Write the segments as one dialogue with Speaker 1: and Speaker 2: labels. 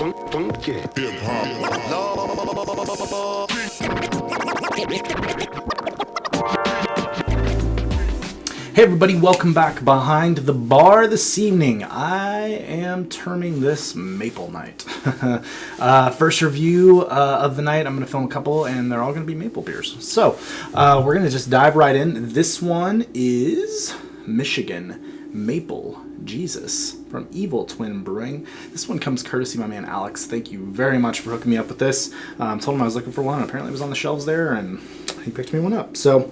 Speaker 1: Funky.
Speaker 2: Hey everybody, welcome back behind the bar this evening. I am terming this Maple Night. First review of the night. I'm going to film a couple and they're all going to be maple beers. So we're going to just dive right in. This one is Michigan Maple Jesus from Evil Twin Brewing. This one comes courtesy of my man Alex. Thank you very much for hooking me up with this. Told him I was looking for one. Apparently it was on the shelves there and he picked me one up. So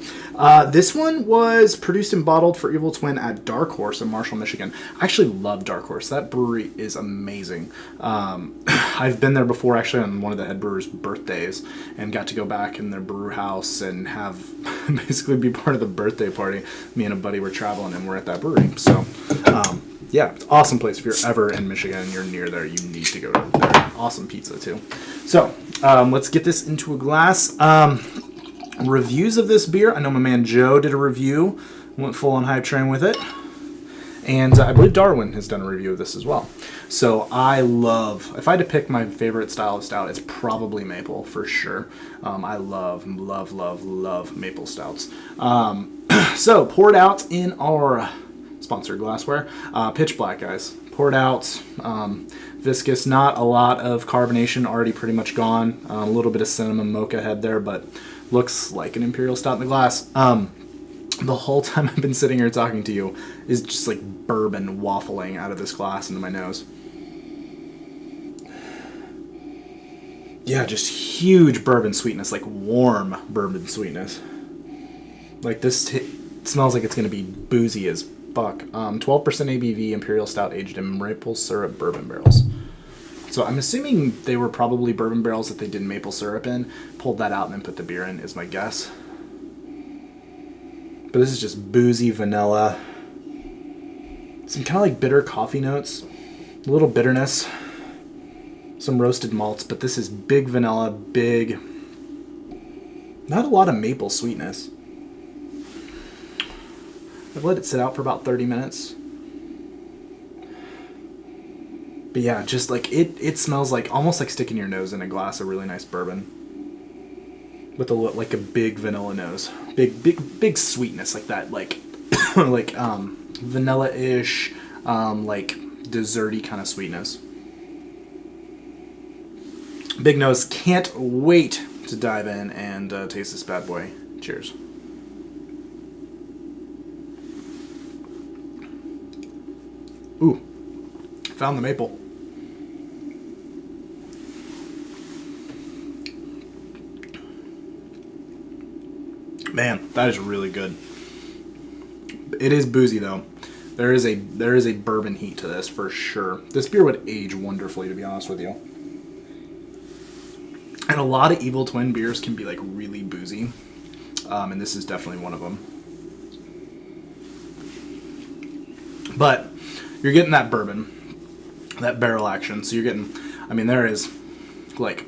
Speaker 2: this one was produced and bottled for Evil Twin at Dark Horse in Marshall, Michigan. I actually love Dark Horse. That brewery is amazing. I've been there before actually on one of the head brewers' birthdays and got to go back in their brew house and have basically be part of the birthday party. Me and a buddy were traveling and we're at that brewery. So yeah, it's an awesome place. If you're ever in Michigan and you're near there, you need to go there. Awesome pizza too. So let's get this into a glass. Reviews of this beer. I know my man Joe did a review. Went full on hype train with it. And I believe Darwin has done a review of this as well. So I love, if I had to pick my favorite style of stout, it's probably maple for sure. I love maple stouts. So poured out in our sponsored glassware. Pitch black, guys. Poured out. Viscous, not a lot of carbonation, already pretty much gone. A little bit of cinnamon mocha head there, but looks like an imperial stout in the glass. The whole time I've been sitting here talking to you is just like bourbon waffling out of this glass into my nose. Yeah, just huge bourbon sweetness, like warm bourbon sweetness. Like this smells like it's going to be boozy as fuck. 12% ABV imperial stout aged in maple syrup bourbon barrels. So I'm assuming they were probably bourbon barrels that they did maple syrup in, pulled that out and then put the beer in is my guess. But this is just boozy vanilla. Some kind of like bitter coffee notes, a little bitterness, some roasted malts, but this is big vanilla, big, not a lot of maple sweetness. I've let it sit out for about 30 minutes. But yeah, just like it smells like almost like sticking your nose in a glass of really nice bourbon with like a big vanilla nose, big sweetness like that, like like vanilla-ish, like desserty kind of sweetness. Big nose. Can't wait to dive in and taste this bad boy. Cheers. Ooh, found the maple. Man, that is really good. It is boozy though. There is a bourbon heat to this for sure. This beer would age wonderfully, to be honest with you. And a lot of Evil Twin beers can be like really boozy, and this is definitely one of them. But you're getting that bourbon, that barrel action. So you're getting, I mean, there is like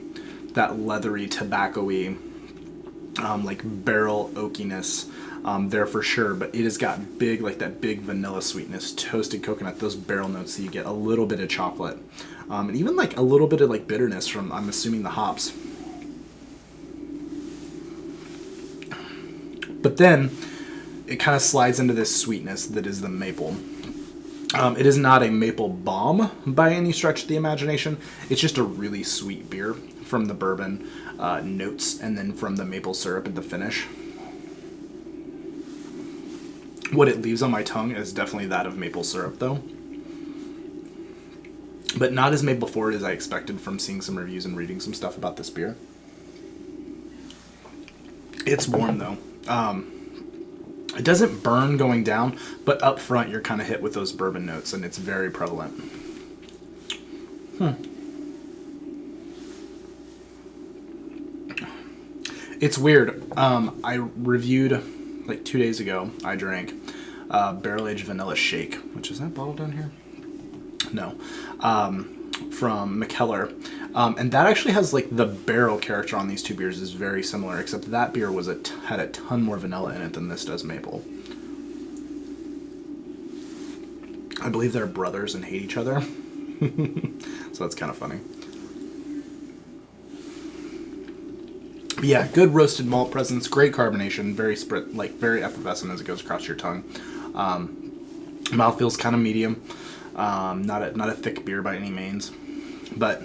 Speaker 2: that leathery, tobacco-y, like barrel oakiness there for sure, but it has got big, like that big vanilla sweetness, toasted coconut, those barrel notes that you get, a little bit of chocolate, and even like a little bit of like bitterness from, I'm assuming, the hops. But then it kind of slides into this sweetness that is the maple. It is not a maple bomb by any stretch of the imagination. It's just a really sweet beer from the bourbon notes and then from the maple syrup at the finish. What it leaves on my tongue is definitely that of maple syrup though. But not as maple forward as I expected from seeing some reviews and reading some stuff about this beer. It's warm though. It doesn't burn going down, but up front you're kind of hit with those bourbon notes and it's very prevalent. It's weird. I reviewed, like 2 days ago, I drank barrel-aged vanilla shake, which is that bottle down here? No. From McKellar. And that actually has like the barrel character on these two beers is very similar, except that beer was had a ton more vanilla in it than this does maple. I believe they're brothers and hate each other. So that's kind of funny. But yeah, good roasted malt presence, great carbonation, very very effervescent as it goes across your tongue. Mouth feels kind of medium, not a thick beer by any means. But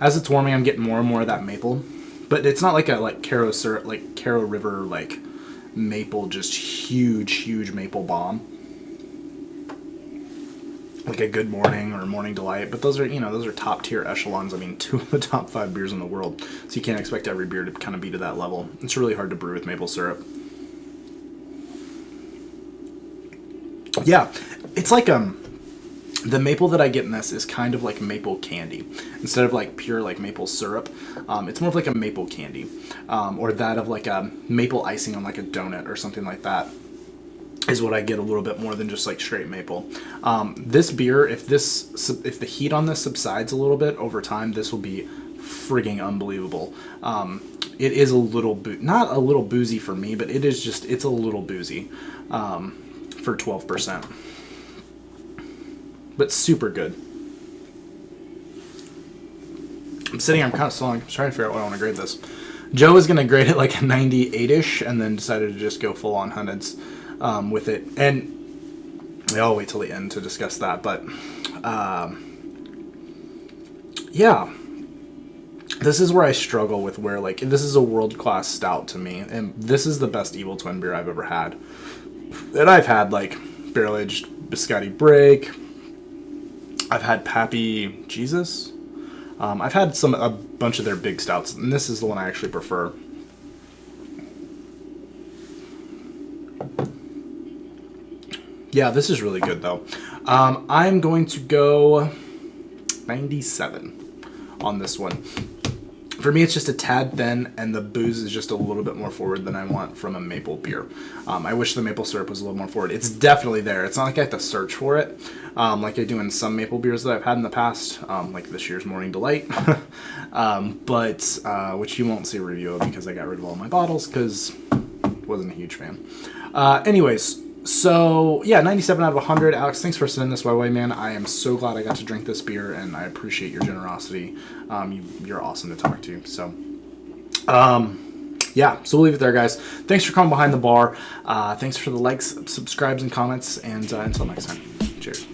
Speaker 2: as it's warming, I'm getting more and more of that maple. But it's not like a Caro syrup, like Caro River maple, just huge maple bomb. Like a Good Morning or Morning Delight, but those are top tier echelons. I mean, 2 of the top 5 beers in the world, so you can't expect every beer to kind of be to that level. It's really hard to brew with maple syrup. Yeah, it's like the maple that I get in this is kind of like maple candy instead of like pure like maple syrup. It's more of like a maple candy, or that of like a maple icing on like a donut or something like that. Is what I get a little bit more than just like straight maple. This beer, if the heat on this subsides a little bit over time, this will be frigging unbelievable. It is a little not a little boozy for me, but it's a little boozy for 12%, but super good. I'm kind of stalling. I'm trying to figure out what I want to grade this. Joe is going to grade it like a 98-ish, and then decided to just go full on hundreds. With it, and I'll wait till the end to discuss that, but yeah, this is where I struggle with where, like, this is a world-class stout to me, and this is the best Evil Twin beer I've ever had. And I've had, like, barrel-aged Biscotti Break, I've had Pappy Jesus, I've had a bunch of their big stouts, and this is the one I actually prefer. Yeah, this is really good, though. I'm going to go 97 on this one. For me, it's just a tad thin, and the booze is just a little bit more forward than I want from a maple beer. I wish the maple syrup was a little more forward. It's definitely there. It's not like I have to search for it, like I do in some maple beers that I've had in the past, like this year's Morning Delight, which you won't see a review of because I got rid of all my bottles because wasn't a huge fan. Anyways. So, yeah, 97 out of 100. Alex, thanks for sending this my way, man. I am so glad I got to drink this beer, and I appreciate your generosity. You're awesome to talk to. So, yeah, so we'll leave it there, guys. Thanks for coming behind the bar. Thanks for the likes, subscribes, and comments, and until next time. Cheers.